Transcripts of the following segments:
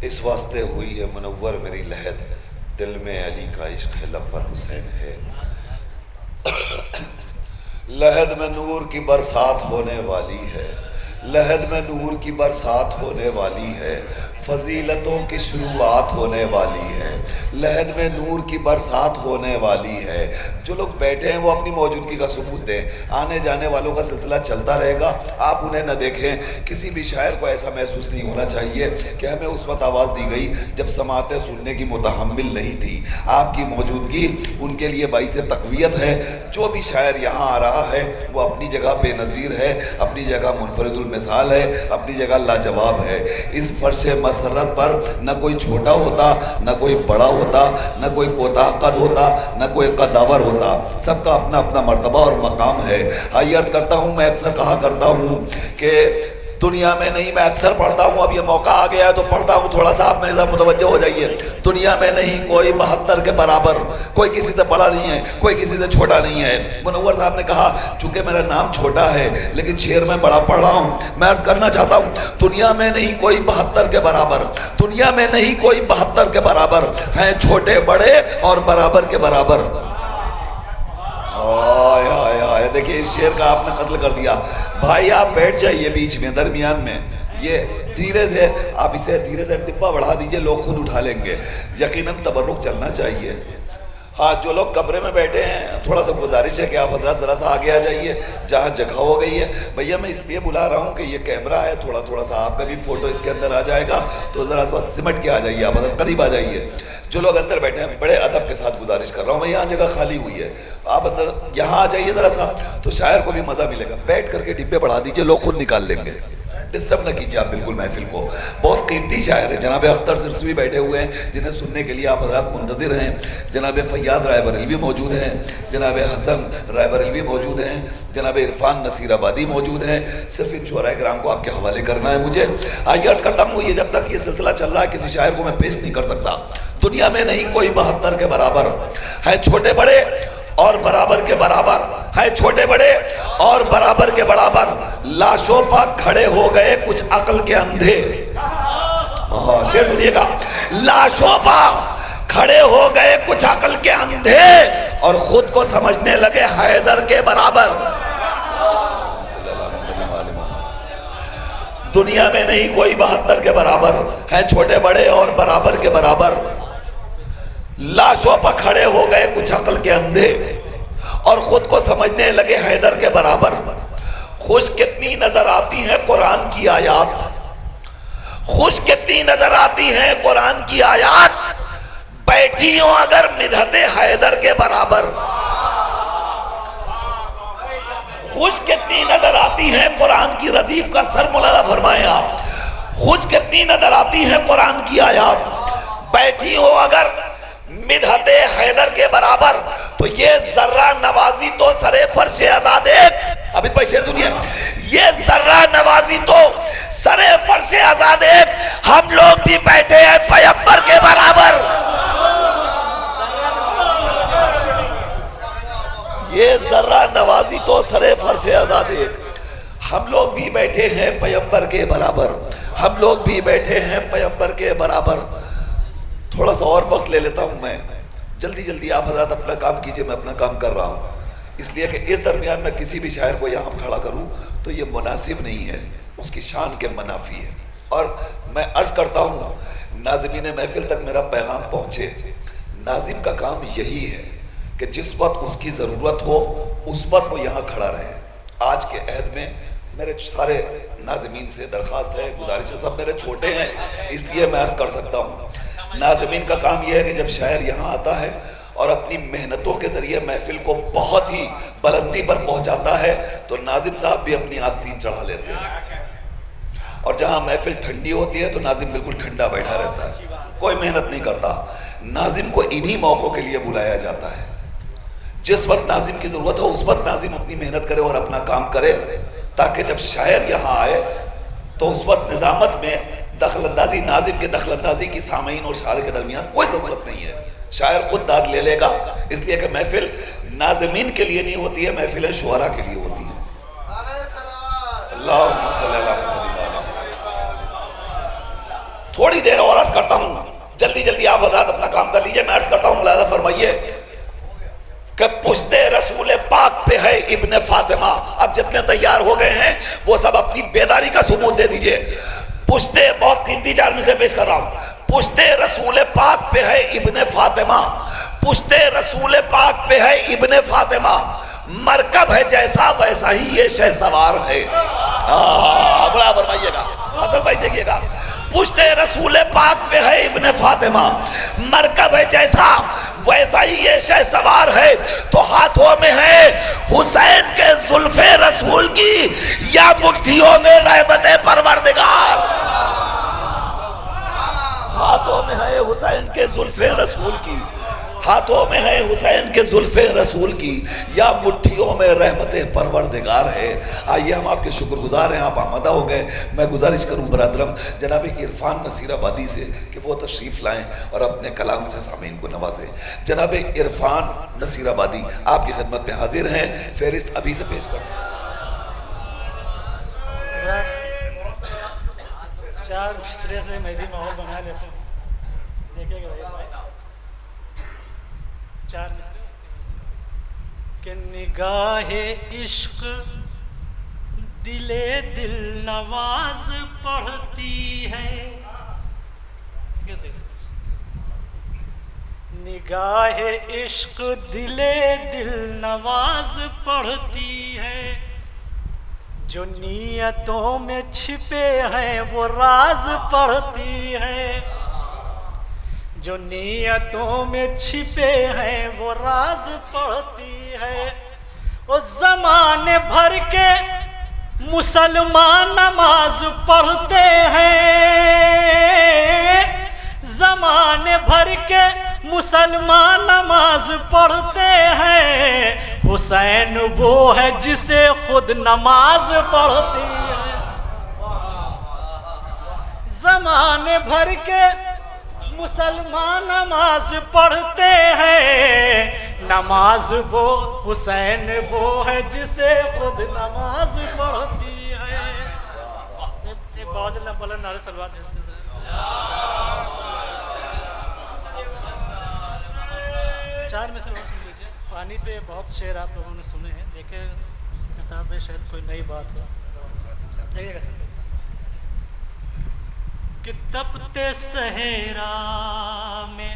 اس واسطے ہوئی ہے منور میری لہد، دل میں علی کا عشق ہے، لب پر حسین ہے۔ لہد میں نور کی برسات ہونے والی ہے، لہد میں نور کی برسات ہونے والی ہے، فضیلتوں کی شروعات ہونے والی ہے، لہد میں نور کی برسات ہونے والی ہے۔ جو لوگ بیٹھے ہیں وہ اپنی موجودگی کا ثبوت دیں، آنے جانے والوں کا سلسلہ چلتا رہے گا، آپ انہیں نہ دیکھیں۔ کسی بھی شاعر کو ایسا محسوس نہیں ہونا چاہیے کہ ہمیں اس وقت آواز دی گئی جب سماعتیں سننے کی متحمل نہیں تھی۔ آپ کی موجودگی ان کے لیے باعث تقویت ہے۔ جو بھی شاعر یہاں آ رہا ہے وہ اپنی جگہ بے نظیر ہے، اپنی جگہ منفرد المثال ہے، اپنی جگہ لاجواب ہے۔ اس فرش مسرت پر نہ کوئی چھوٹا ہوتا، نہ کوئی بڑا ہوتا، نہ کوئی کوتاہ قد ہوتا، نہ کوئی قداور ہوتا، سب کا اپنا اپنا مرتبہ اور مقام ہے۔ آئیے عرض کرتا ہوں، میں اکثر کہا کرتا ہوں کہ دنیا میں نہیں، میں اکثر پڑھتا ہوں، اب یہ موقع آ گیا ہے تو پڑھتا ہوں، تھوڑا سا آپ میرے ساتھ متوجہ ہو جائیے۔ دنیا میں نہیں کوئی 72 کے برابر، کوئی کسی سے بڑا نہیں ہے، کوئی کسی سے چھوٹا نہیں ہے۔ منور صاحب نے کہا چونکہ میرا نام چھوٹا ہے لیکن شعر میں بڑا پڑھ رہا ہوں، میں عرض کرنا چاہتا ہوں دنیا میں نہیں کوئی 72 کے برابر، دنیا میں نہیں کوئی 72 کے برابر ہیں، چھوٹے بڑے اور برابر کے برابر۔ آئے آئے آئے، دیکھیں اس شعر کا آپ نے قتل کر دیا۔ بھائی آپ بیٹھ جائیے بیچ میں، درمیان میں، یہ دھیرے سے آپ اسے دھیرے سے ڈبہ بڑھا دیجئے، لوگ خود اٹھا لیں گے۔ یقیناً تبرک چلنا چاہیے۔ ہاں جو لوگ کمرے میں بیٹھے ہیں تھوڑا سا گزارش ہے کہ آپ حضرات ذرا سا آگے آ جائیے جہاں جگہ ہو گئی ہے۔ بھیا میں اس لیے بلا رہا ہوں کہ یہ کیمرہ ہے، تھوڑا سا آپ کا بھی فوٹو اس کے اندر آ جائے گا، تو ذرا سا سمٹ کے آ جائیے، آپ حضرات قریب آ جائیے۔ جو لوگ اندر بیٹھے ہیں بڑے ادب کے ساتھ گزارش کر رہا ہوں، میں یہاں جگہ خالی ہوئی ہے، آپ اندر یہاں آ جائیے ذرا سا، تو شاعر کو بھی مزہ ملے گا۔ بیٹھ کر کے ڈبے بڑھا دیجئے، لوگ خود نکال لیں گے، ڈسٹرب نہ کیجیے آپ بالکل محفل کو۔ بہت قیمتی شاعر ہیں، جناب اختر سرسوی بیٹھے ہوئے ہیں جنہیں سننے کے لیے آپ حضرات منتظر ہیں، جناب فیاض رائے بریلوی موجود ہیں، جناب حسن رائے بریلوی موجود ہیں، جناب عرفان نصیر آبادی موجود ہیں۔ صرف ان شعراء کرام کو آپ کے حوالے کرنا ہے مجھے۔ آئیے عرض کرتا ہوں، یہ جب تک یہ سلسلہ چل رہا ہے کسی شاعر کو میں پیش نہیں کر سکتا۔ دنیا میں نہیں کوئی 72 کے برابر ہیں، چھوٹے بڑے اور برابر کے برابر ہیں، چھوٹے بڑے اور برابر کے برابر۔ لاشوفا کھڑے ہو گئے کچھ عقل کے اندھے، شعر سنیے گا، لاشوفا کھڑے ہو گئے کچھ عقل کے اندھے اور خود کو سمجھنے لگے حیدر کے برابر۔ دنیا میں نہیں کوئی 72 کے برابر ہیں، چھوٹے بڑے اور برابر کے برابر۔ لاشوں پر کھڑے ہو گئے کچھ عقل کے اندھے اور خود کو سمجھنے لگے حیدر کے برابر۔ خوش کتنی نظر آتی ہیں قرآن کی آیات، خوش کتنی نظر آتی ہیں قرآن کی آیات، بیٹھی ہوں اگر مدحت حیدر کے برابر۔ خوش کتنی نظر آتی ہیں قرآن کی ردیف کا سر مولانا فرمائیں آپ، خوش کتنی نظر آتی ہیں قرآن کی آیات، بیٹھی ہو اگر مدحت حیدر کے برابر۔ تو یہ ذرہ نوازی تو سرے فرش آزاد ایک، اب اس پر شعر سنیے، یہ ذرہ نوازی تو سرے فرش آزاد ایک، ہم لوگ بھی بیٹھے ہیں پیغمبر کے برابر۔ یہ ذرہ نوازی تو سرے فرش آزاد ایک، ہم لوگ بھی بیٹھے ہیں پیغمبر کے برابر، ہم لوگ بھی بیٹھے ہیں پیغمبر کے برابر۔ تھوڑا سا اور وقت لے لیتا ہوں میں، جلدی جلدی آپ حضرات اپنا کام کیجئے، میں اپنا کام کر رہا ہوں، اس لیے کہ اس درمیان میں کسی بھی شاعر کو یہاں کھڑا کروں تو یہ مناسب نہیں ہے، اس کی شان کے منافی ہے۔ اور میں عرض کرتا ہوں ناظمین محفل تک میرا پیغام پہنچے، ناظم کا کام یہی ہے کہ جس وقت اس کی ضرورت ہو اس وقت وہ یہاں کھڑا رہے۔ آج کے عہد میں میرے سارے ناظمین سے درخواست ہے، گزارش ہے، سب میرے چھوٹے ہیں اس لیے میں عرض کر سکتا ہوں، ناظمین کا کام یہ ہے کہ جب شاعر یہاں آتا ہے اور اپنی محنتوں کے ذریعے محفل کو بہت ہی بلندی پر پہنچاتا ہے تو ناظم صاحب بھی اپنی آستین چڑھا لیتے ہیں، اور جہاں محفل ٹھنڈی ہوتی ہے تو ناظم بالکل ٹھنڈا بیٹھا رہتا ہے، کوئی محنت نہیں کرتا۔ ناظم کو انہی موقعوں کے لیے بلایا جاتا ہے، جس وقت ناظم کی ضرورت ہو اس وقت ناظم اپنی محنت کرے اور اپنا کام کرے، تاکہ جب شاعر یہاں آئے تو اس وقت نظامت میں دخل اندازی، ناظم کے دخل اندازی کی سامعین اور شاعر کے درمیان کوئی ضرورت نہیں ہے، شاعر خود داد لے لے گا، اس لیے کہ محفل ناظمین کے لیے نہیں ہوتی ہے، محفل شعراء کے لیے ہوتی ہے۔ اللہم صلی اللہ علیہ وسلم۔ تھوڑی دیر اور عرض کرتا ہوں، جلدی جلدی آپ حضرات اپنا کام کر لیجئے، میں عرض کرتا ہوں، ملاحظہ فرمائیے کہ پشت رسول پاک پہ ہے ابن فاطمہ. اب جتنے تیار ہو گئے ہیں وہ سب اپنی بیداری کا ثبوت دے دیجئے. پشت، بہت قیمتی 4 مثلیں پیش کر رہا ہوں. پشت رسول پاک پہ ہے ابن فاطمہ، پشت رسول پاک پہ ہے ابن فاطمہ، مرکب ہے جیسا ویسا ہی یہ شہ سوار ہے. بڑا فرمائیے گا حسن بھائی، دیکھیے گا. پشت رسول پاک پہ ہے ابن فاطمہ، مرکب ہے جیسا ویسا ہی یہ شہ سوار ہے. تو ہاتھوں میں ہے حسین کے زلف رسول کی یا مٹھیوں میں رحمت پروردگار؟ ہاتھوں میں ہے حسین کے زلف رسول کی، ہاتھوں میں ہے حسین کے زلف رسول کی یا مٹھیوں میں رحمت پروردگار ہے. آئیے ہم آپ کے شکر گزار ہیں، آپ آمدہ ہو گئے. میں گزارش کروں برادرم جناب عرفان نصیر آبادی سے کہ وہ تشریف لائیں اور اپنے کلام سے سامعین کو نوازیں. جناب عرفان نصیر آبادی آپ کی خدمت میں حاضر ہیں، فہرست ابھی سے پیش کر دیں. 4 مصرے سے میں بھی ماحول بنا لیتا ہوں، دیکھیں گے بھائی 4 مصرے کہ نگاہ عشق دل نواز پڑھتی ہے. نگاہ عشق دل نواز پڑھتی ہے، جو نیتوں میں چھپے ہیں وہ راز پڑھتی ہے، جو نیتوں میں چھپے ہیں وہ راز پڑھتی ہے. اور زمانے بھر کے مسلمان نماز پڑھتے ہیں، زمانے بھر کے مسلمان نماز پڑھتے ہیں. حسین وہ ہے جسے خود نماز پڑھتی ہے. زمانے بھر کے مسلمان نماز پڑھتے ہیں، نماز وہ حسین وہ ہے جسے خود نماز پڑھتی ہے. ایک باوجہ اللہ بلند نعرہ صلوات بھیجتے ہیں. چار میں سے اور سن لیجیے. پانی پہ بہت شعر آپ لوگوں نے سنے ہیں، دیکھیں کتاب میں شاید کوئی نئی بات ہو. دیکھیے گا سر کہ تپتے صحرا میں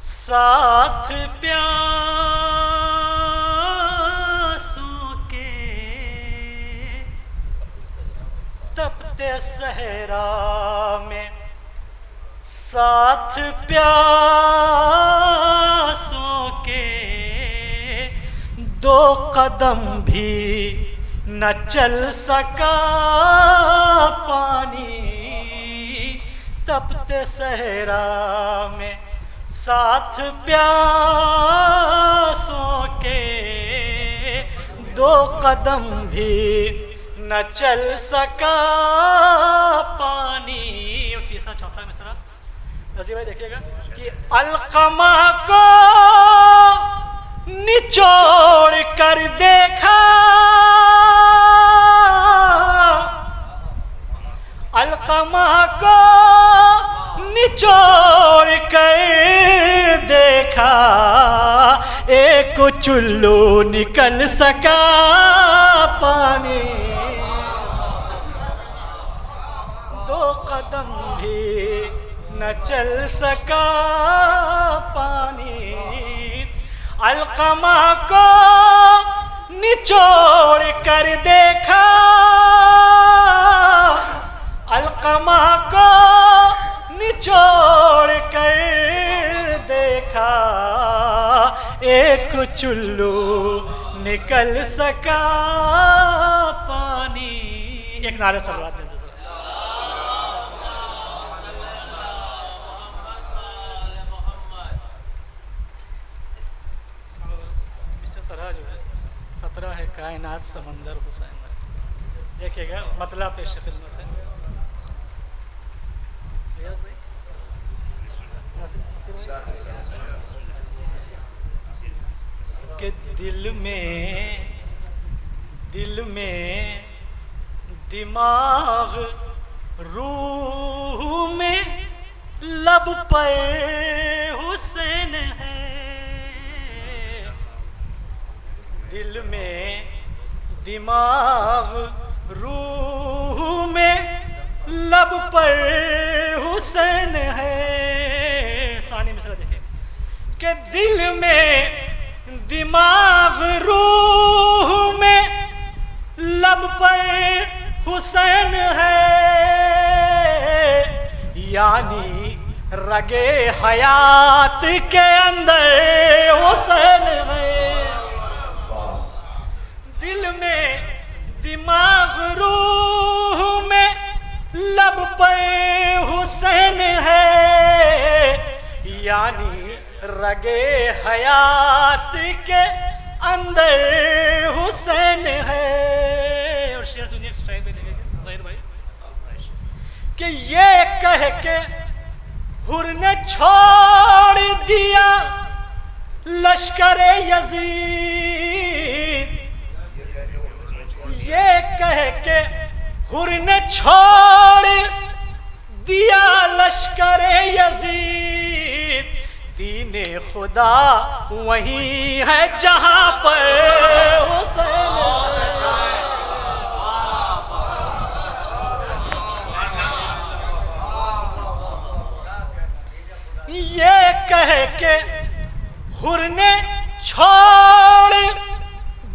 ساتھ پیاسوں کے، تپتے صحرا میں ساتھ پیاسوں کے، 2 قدم بھی نہ چل سکا پانی. تپتے صحرا میں ساتھ پیاسوں کے، 2 قدم بھی نہ چل سکا پانی. اور تیسرا چوتھا مصرع رضی بھائی دیکھیے گا کہ القمہ کو نچوڑ کر دیکھا، القمہ کو نچوڑ کر دیکھا، ایک چلو نکل سکا پانی. 2 قدم بھی نہ چل سکا پانی. القمہ کو نچوڑ کر دیکھا، القمہ کو نچوڑ کر دیکھا، ایک چلو نکل سکا پانی. ایک نعرہ صلوات دیں. خطرہ ہے کائنات سمندر حسین. دیکھیے گا مطلب پیش خدمت ہے. کہ دل میں دماغ روح لب پر حسین ہے، دل میں دماغ روح میں لب پر حسین ہے. ثانی مسئلہ دیکھیں کہ دل میں دماغ روح میں لب پر حسین ہے، یعنی رگے حیات کے اندر حسین ہے. دل میں دماغ روح میں لب پر حسین ہے، یعنی رگے حیات کے اندر حسین ہے. اور شعر سنیے شاید بھی دیکھیں گے ظاہر بھائی کہ یہ کہہ کے حر نے چھوڑ دیا لشکر یزید، یہ کہہ کے حر نے چھوڑ دیا لشکر یزید، دین خدا وہی ہے جہاں پر حسین ہے. یہ کہہ کے حر نے چھوڑ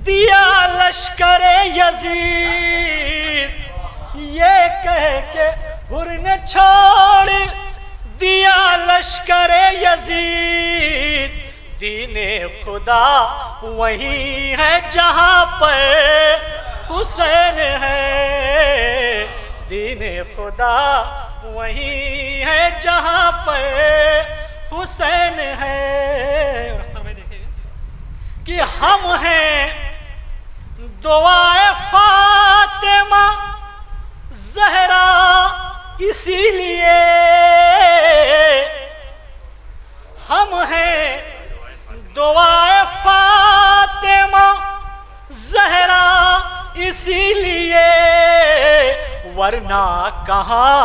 دیا لشکر یزید، یہ کہہ کے حر نے چھوڑ دیا لشکر یزید، دین خدا وہی ہے جہاں پر حسین ہے، دین خدا وہی ہے جہاں پر حسین ہے. کہ ہم ہیں دعائے فاطمہ زہرا اسی لیے، ہم ہیں دعائے فاطمہ زہرا اسی لیے، ورنہ کہاں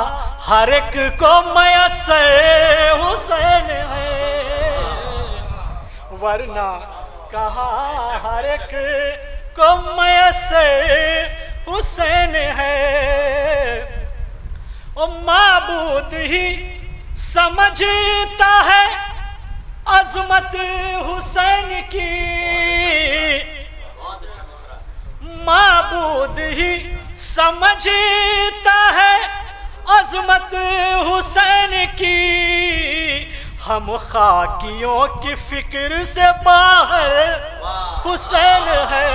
ہر ایک کو میسر حسین ہے، ورنہ کہاں ہر ایک کو میسر حسین ہے. اور معبود ہی سمجھتا ہے عظمت حسین کی، معبود ہی سمجھتا ہے عظمت حسین کی، ہم خاکیوں کی فکر سے باہر حسین ہے،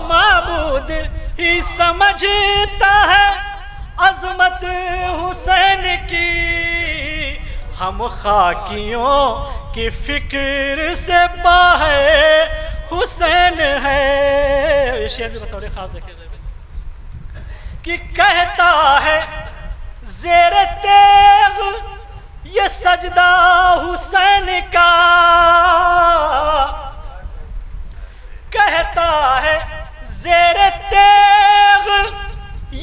معبود ہی سمجھتا ہے عظمت حسین کی، ہم خاکیوں کی فکر سے باہر حسین ہے. یہ شعر بھی بطور خاص دیکھیں کہ کہتا ہے زیر تیغ یہ سجدہ حسین کا، کہتا ہے زیر تیغ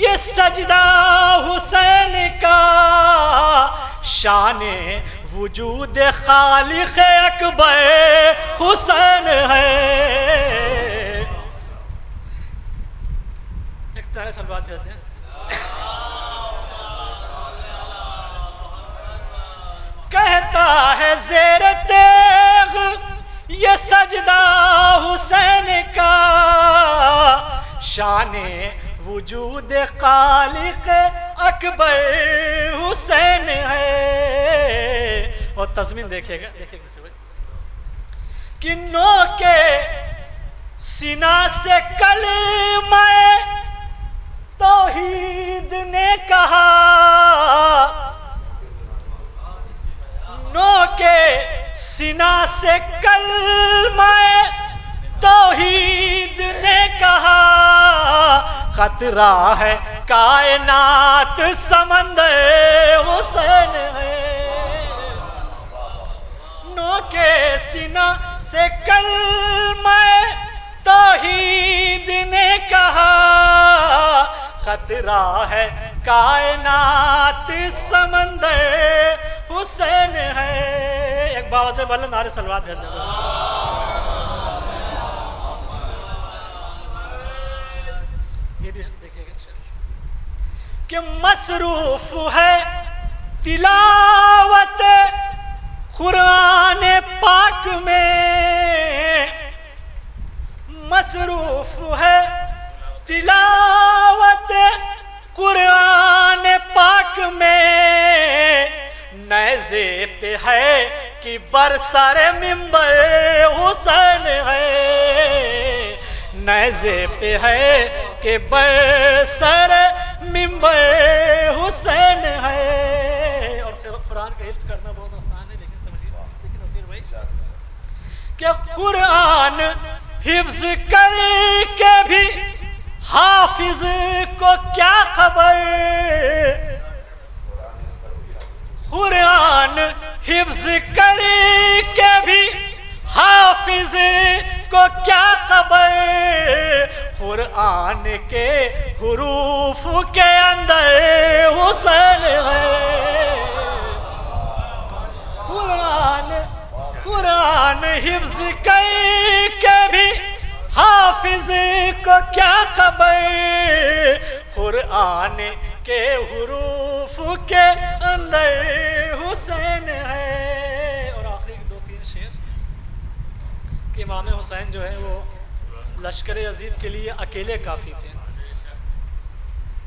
یہ سجدہ حسین کا، شان وجود خالق اکبر حسین ہے. ایک سارے سلوات کہتے ہیں کہتا ہے زیر تیغ یہ سجدہ حسین کا، شان وجود خالق اکبر حسین ہے. اور تضمین دیکھیے گا کہ نو کے سینہ سے کلمہ توحید نے کہا، نو کے سینہ سے کلمہ توحید نے کہا، خطرہ ہے کائنات سمندر حسین ہے. نو کے سینہ سے کلمہ توحید نے کہا، خطرہ ہے کائنات سمندر حسین ہے. ایک باوا سے بلند نعرے صلوات بھیج دیں. یہ بھی دیکھیے گا کہ مصروف ہے تلاوت قرآن پاک میں، مصروف ہے تلاوت قرآن پاک میں، نیزے پہ ہے کہ برسر ممبر حسین ہے، نیزے پہ ہے کہ برسر ممبر حسین ہے. اور قرآن کا حفظ کرنا بہت آسان ہے، لیکن سمجھیے لیکن نذیر بھائی کہ قرآن حفظ کر کے بھی حافظ کو کیا خبر، قرآن حفظ کر کے بھی حافظ کو کیا خبر، قرآن کے حروف کے اندر حسین ہے. قرآن حفظ کر کے بھی حافظ کو کیا خبر، قرآن کے حروف کے اندر حسین ہے. اور آخری دو تین شعر کہ امام حسین جو ہے وہ لشکر یزید کے لیے اکیلے کافی تھے،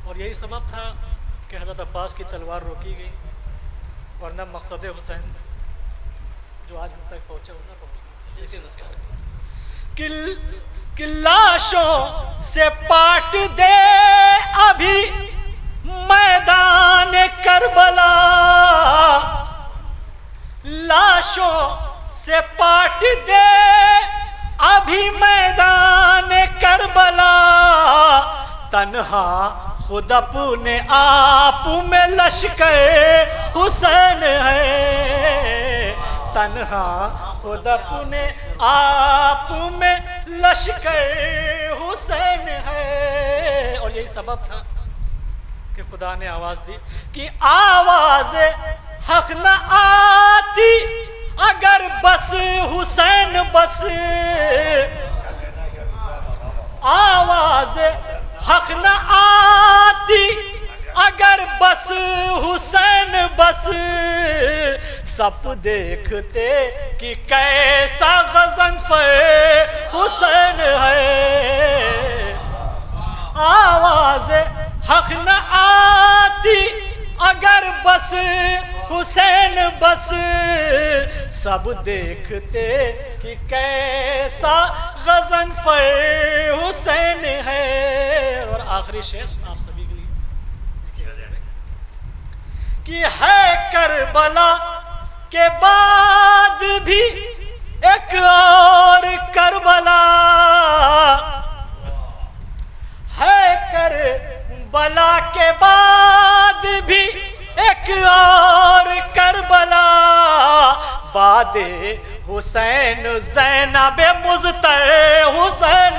اور یہی سبب تھا کہ حضرت عباس کی تلوار روکی گئی، ورنہ مقصد حسین جو آج ہم تک پہنچا ہونا پہنچا. کہ لاشوں سے پاٹ دے ابھی میدان کربلا، لاشوں سے پاٹ دے ابھی میدان کربلا، تنہا خود اپنے آپ میں لشکر حسین ہے، تنہا خود اپنے آپ میں لشکر حسین ہے. اور یہی سبب تھا کہ خدا نے آواز دی کہ آواز حق نہ آتی اگر بس حسین بس، آواز حق نہ آتی اگر بس حسین بس، سب دیکھتے کہ کیسا غضنفر حسین ہے. آواز حق نہ آتی اگر بس حسین بس، سب دیکھتے کہ کیسا غضنفر حسین ہے. اور آخری شعر آپ سبھی کے لیے کہ ہے کربلا کے بعد بھی ایک اور کربلا، ہے کربلا کے بعد بھی ایک اور کربلا، بعد حسین زینب مضطر حسین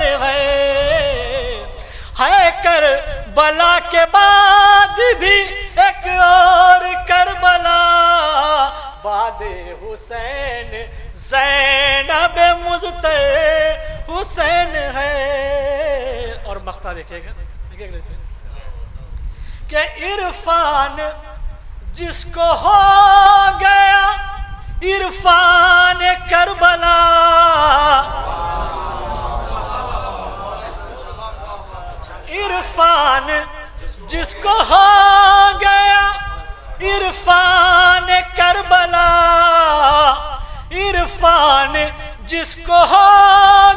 ہے کربلا کے بعد بھی ایک اور کربلا، بعد حسین زینب مضطر حسین ہے. اور مقطع دیکھیے گا کہ عرفان جس کو ہو گیا عرفان کربلا، عرفان جس کو ہو گیا عرفان کربلا، عرفان جس کو ہو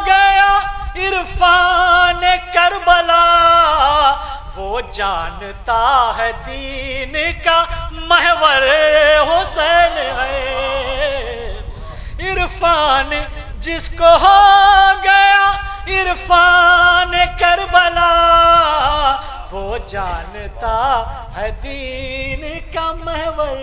گیا عرفان کربلا، وہ جانتا ہے دین کا محور حسین ہے. عرفان جس کو ہو گیا عرفان کربلا، وہ جانتا ہے دین کا محور